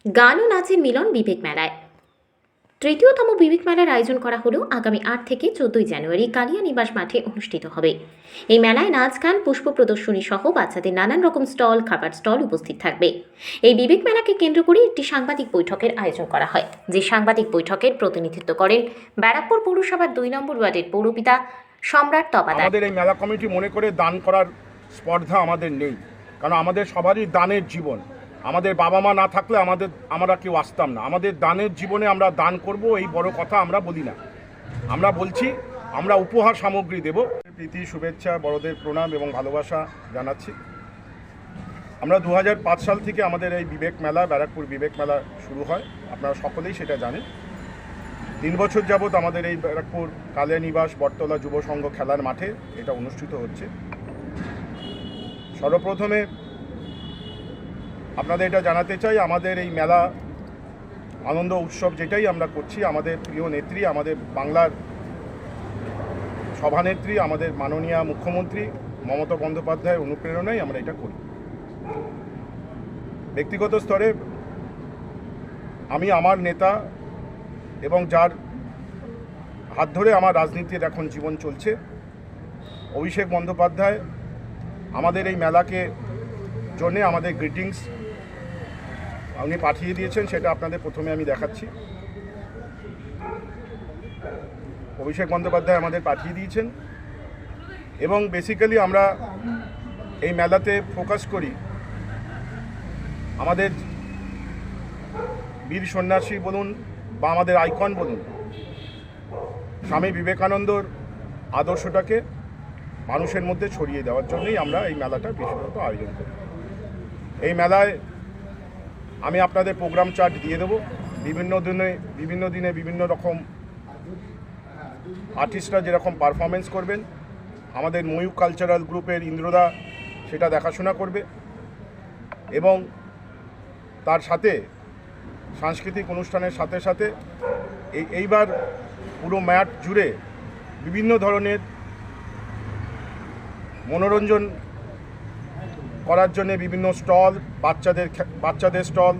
গান ও নাচের মিলন বিবেক মেলায়। তৃতীয়তম বিবেক মেলার আয়োজন করা হলো আগামী ৮ থেকে ১৪ জানুয়ারি কালিয়ানিবাস মাঠে অনুষ্ঠিত হবে। এই মেলায় নাচ গান, পুষ্প প্রদর্শনী সহ বাচ্চাদের নানান রকম স্টল, খাবার স্টল উপস্থিত থাকবে। এই বিবেক মেলাকে কেন্দ্র করে একটি সাংবাদিক বৈঠকের আয়োজন করা হয়, যে সাংবাদিক বৈঠকের প্রতিনিধিত্ব করেন ব্যারাকপুর পৌরসভার ২ নম্বর ওয়ার্ডের পৌরপিতা সম্রাট তপাদার। আমাদের এই মেলা কমিটি মনে করে দান করার স্পর্ধা আমাদের নেই, কারণ আমাদের সবারই দানের জীবন। আমাদের বাবা মা না থাকলে আমরা কেউ আসতাম না। আমাদের দানের জীবনে আমরা দান করব, এই বড় কথা আমরা বলি না। আমরা বলছি আমরা উপহার সামগ্রী দেব। প্রীতি, শুভেচ্ছা, বড়দের প্রণাম এবং ভালোবাসা জানাচ্ছি। আমরা ২০০৫ সাল থেকে আমাদের এই বিবেক মেলা, ব্যারাকপুর বিবেক মেলা শুরু হয়। আপনারা সকলেই সেটা জানেন। ৩ বছর যাবৎ আমাদের এই ব্যারাকপুর কালিয়ানিবাস বটতলা যুব সংঘ খেলার মাঠে এটা অনুষ্ঠিত হচ্ছে। সর্বপ্রথমে আপনাদের এটা জানাতে চাই, আমাদের এই মেলা আনন্দ উৎসব যেটাই আমরা করছি, আমাদের প্রিয় নেত্রী, আমাদের বাংলার সভানেত্রী, আমাদের মাননীয় মুখ্যমন্ত্রী মমতা বন্দ্যোপাধ্যায়ের অনুপ্রেরণায় আমরা এটা করি। ব্যক্তিগত স্তরে আমি আমার নেতা এবং যার হাত ধরে আমার রাজনীতির এখন জীবন চলছে, অভিষেক বন্দ্যোপাধ্যায় আমাদের এই মেলাকে জন্যে আমাদের গ্রিটিংস উনি পাঠিয়ে দিয়েছেন। সেটা আপনাদের প্রথমে আমি দেখাচ্ছি। অভিষেক বন্দ্যোপাধ্যায় আমাদের পাঠিয়ে দিয়েছেন এবং বেসিক্যালি আমরা এই মেলাতে ফোকাস করি আমাদের বীর সন্ন্যাসী বলুন বা আমাদের আইকন বলুন, স্বামী বিবেকানন্দর আদর্শটাকে মানুষের মধ্যে ছড়িয়ে দেওয়ার জন্যই আমরা এই মেলাটা বিশেষত আয়োজন করি। এই মেলায় আমি আপনাদের প্রোগ্রাম চার্ট দিয়ে দেবো। বিভিন্ন দিনে বিভিন্ন রকম আর্টিস্টরা যেরকম পারফরমেন্স করবেন, আমাদের ময়ূক কালচারাল গ্রুপের ইন্দ্রদা সেটা দেখাশোনা করবে এবং তার সাথে সাংস্কৃতিক অনুষ্ঠানের সাথে সাথে এইবার পুরো ম্যাট জুড়ে বিভিন্ন ধরনের মনোরঞ্জন করার জন্য বিভিন্ন স্টল, বাচ্চাদের স্টল,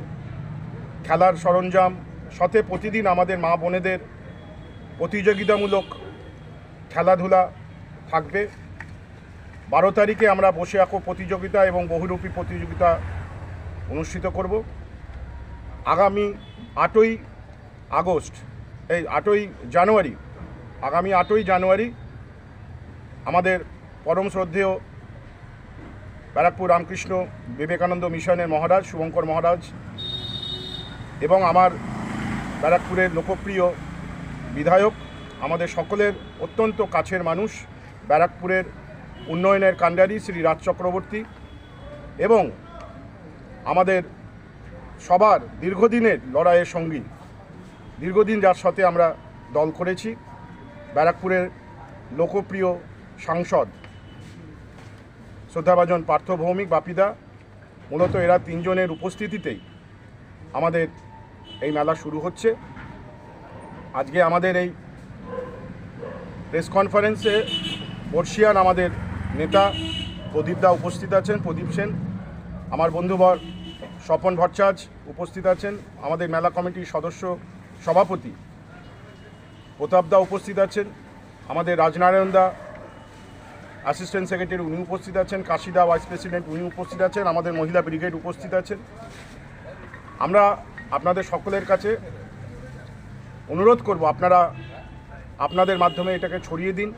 খেলার সরঞ্জাম, সাথে প্রতিদিন আমাদের মা বোনেদের প্রতিযোগিতামূলক খেলাধুলা থাকবে। 12 তারিখে আমরা বসে আঁকো প্রতিযোগিতা এবং বহুরূপী প্রতিযোগিতা অনুষ্ঠিত করব। আগামী 8ই জানুয়ারি আমাদের পরম শ্রদ্ধেয় ব্যারাকপুর রামকৃষ্ণ বিবেকানন্দ মিশনের মহারাজ শুভঙ্কর মহারাজ এবং আমার ব্যারাকপুরের লোকপ্রিয় বিধায়ক, আমাদের সকলের অত্যন্ত কাছের মানুষ, ব্যারাকপুরের উন্নয়নের কাণ্ডারি শ্রী রাজ চক্রবর্তী এবং আমাদের সবার দীর্ঘদিনের লড়াইয়ের সঙ্গী, দীর্ঘদিন যার সাথে আমরা দল করেছি, ব্যারাকপুরের লোকপ্রিয় সাংসদ শ্রদ্ধাভাজন পার্থ ভৌমিক বাপিদা, মূলত এরা 3 জনের উপস্থিতিতেই আমাদের এই মেলা শুরু হচ্ছে। আজকে আমাদের এই প্রেস কনফারেন্সে বর্ষিয়ান আমাদের নেতা প্রদীপদা উপস্থিত আছেন, প্রদীপ সেন, আমার বন্ধুবর স্বপন ভট্টাচার্য উপস্থিত আছেন, আমাদের মেলা কমিটির সদস্য সভাপতি প্রতাপদা উপস্থিত আছেন, আমাদের রাজনারায়ণদা অ্যাসিস্ট্যান্ট সেক্রেটারি উনি উপস্থিত আছেন, কাশিদা ভাইস প্রেসিডেন্ট উনি উপস্থিত আছেন, আমাদের মহিলা ব্রিগেড উপস্থিত আছেন। আমরা আপনাদের সকলের কাছে অনুরোধ করব, আপনারা আপনাদের মাধ্যমে এটাকে ছড়িয়ে দিন,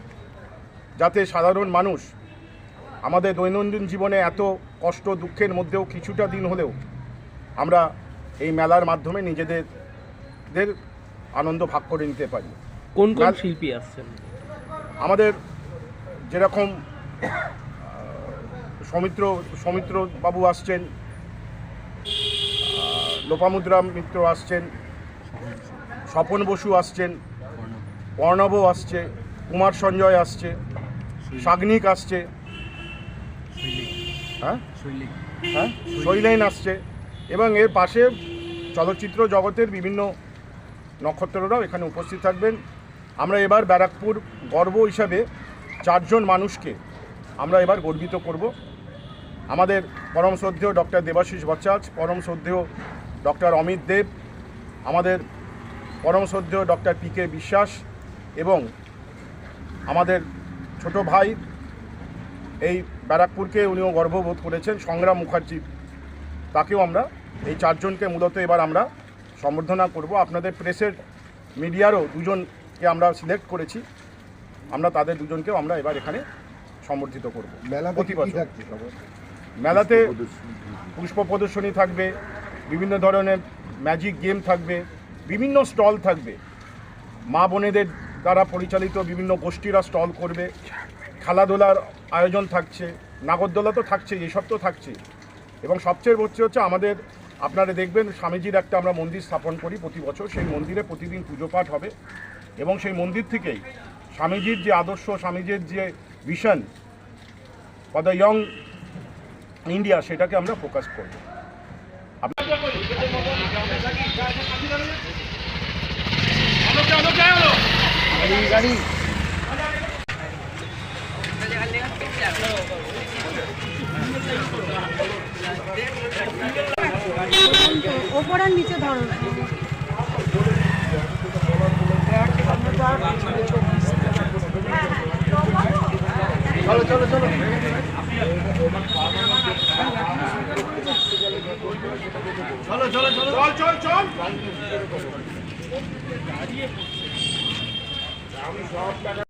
যাতে সাধারণ মানুষ আমাদের দৈনন্দিন জীবনে এত কষ্ট দুঃখের মধ্যেও কিছুটা দিন হলেও আমরা এই মেলার মাধ্যমে নিজেদের আনন্দ ভাগ করে নিতে পারি। কোন শিল্পী আসছেন? আমাদের যেরকম সৌমিত্র বাবু আসছেন, লোপামুদ্রা মিত্র আসছেন, স্বপন বসু আসছেন, অর্ণব আসছে, কুমার সঞ্জয় আসছে, সাগ্নিক আসছে, শৈলেন আসছে এবং এর পাশে চলচ্চিত্র জগতের বিভিন্ন নক্ষত্ররাও এখানে উপস্থিত থাকবেন। আমরা এবার ব্যারাকপুর গর্ব হিসাবে 4 জন মানুষকে আমরা এবার গর্বিত করব। আমাদের পরম শ্রদ্ধেয় ডক্টর দেবাশিস ভট্টাচার্য, পরম শ্রদ্ধেয় ডক্টর অমিত দেব, আমাদের পরম শ্রদ্ধেয় ডক্টর পি কে বিশ্বাস এবং আমাদের ছোট ভাই এই ব্যারাকপুরকে উনিও গর্ববোধ করেছেন সংগ্রাম মুখার্জি, তাকেও আমরা এই চারজনকে মূলত এবার আমরা সম্বর্ধনা করব। আপনাদের প্রেসের মিডিয়ারও দুজনকে আমরা সিলেক্ট করেছি, আমরা তাদের দুজনকেও আমরা এবার এখানে সম্বর্ধিত করব। প্রতি বছর মেলাতে পুষ্প প্রদর্শনী থাকবে, বিভিন্ন ধরনের ম্যাজিক গেম থাকবে, বিভিন্ন স্টল থাকবে, মা বোনেদের দ্বারা পরিচালিত বিভিন্ন গোষ্ঠীরা স্টল করবে, খেলাধুলার আয়োজন থাকছে, নাগরদোলা তো থাকছেই, এসব তো থাকছে। এবং সবচেয়ে হচ্ছে আমাদের আপনারা দেখবেন স্বামীজির একটা আমরা মন্দির স্থাপন করি প্রতি বছর, সেই মন্দিরে প্রতিদিন পুজো পাঠ হবে এবং সেই মন্দির থেকেই স্বামীজির যে আদর্শ, স্বামীজির যে vision for the young India, সেটাকে আমরা ফোকাস করব। ওপর আর নিচে ধরো। চলো চলো চলো, চলো চলো চলো, চল চল চল। আমি সব টাকা